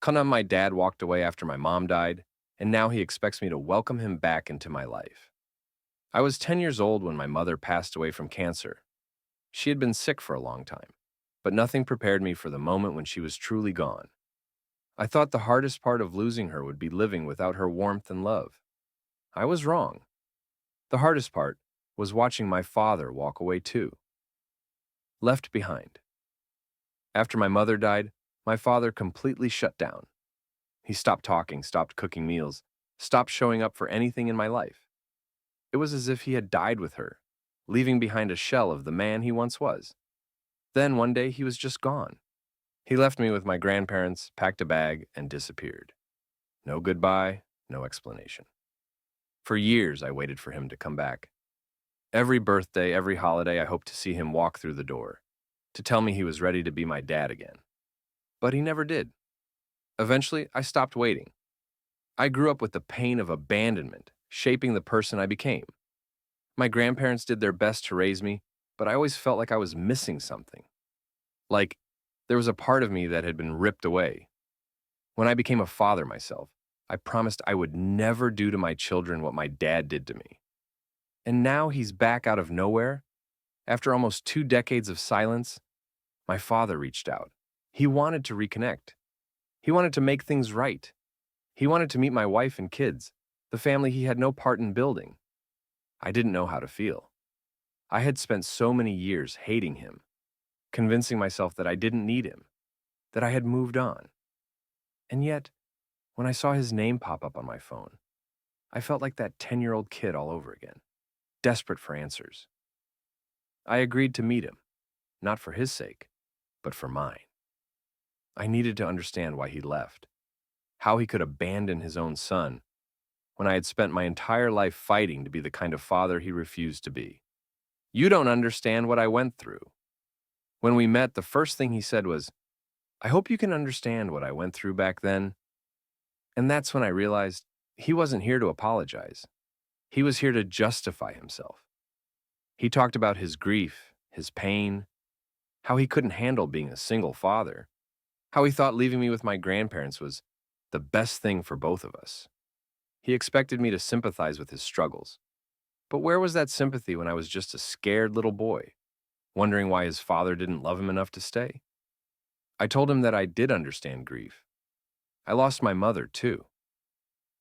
Kana, my dad walked away after my mom died, and now he expects me to welcome him back into my life. I was 10 years old when my mother passed away from cancer. She had been sick for a long time, but nothing prepared me for the moment when she was truly gone. I thought the hardest part of losing her would be living without her warmth and love. I was wrong. The hardest part was watching my father walk away too, left behind. After my mother died, my father completely shut down. He stopped talking, stopped cooking meals, stopped showing up for anything in my life. It was as if he had died with her, leaving behind a shell of the man he once was. Then one day he was just gone. He left me with my grandparents, packed a bag, and disappeared. No goodbye, no explanation. For years, I waited for him to come back. Every birthday, every holiday, I hoped to see him walk through the door, to tell me he was ready to be my dad again. But he never did. Eventually, I stopped waiting. I grew up with the pain of abandonment, shaping the person I became. My grandparents did their best to raise me, but I always felt like I was missing something. Like there was a part of me that had been ripped away. When I became a father myself, I promised I would never do to my children what my dad did to me. And now he's back out of nowhere. After almost 2 decades of silence, my father reached out. He wanted to reconnect. He wanted to make things right. He wanted to meet my wife and kids, the family he had no part in building. I didn't know how to feel. I had spent so many years hating him, convincing myself that I didn't need him, that I had moved on. And yet, when I saw his name pop up on my phone, I felt like that 10-year-old kid all over again, desperate for answers. I agreed to meet him, not for his sake, but for mine. I needed to understand why he left, how he could abandon his own son when I had spent my entire life fighting to be the kind of father he refused to be. You don't understand what I went through. When we met, the first thing he said was, I hope you can understand what I went through back then. And that's when I realized he wasn't here to apologize. He was here to justify himself. He talked about his grief, his pain, how he couldn't handle being a single father, how he thought leaving me with my grandparents was the best thing for both of us. He expected me to sympathize with his struggles. But where was that sympathy when I was just a scared little boy, wondering why his father didn't love him enough to stay? I told him that I did understand grief. I lost my mother, too.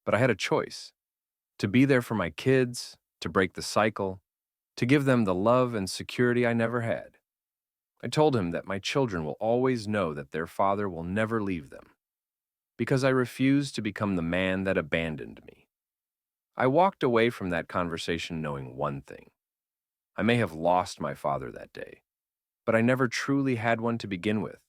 But I had a choice: to be there for my kids, to break the cycle, to give them the love and security I never had. I told him that my children will always know that their father will never leave them, because I refused to become the man that abandoned me. I walked away from that conversation knowing one thing. I may have lost my father that day, but I never truly had one to begin with.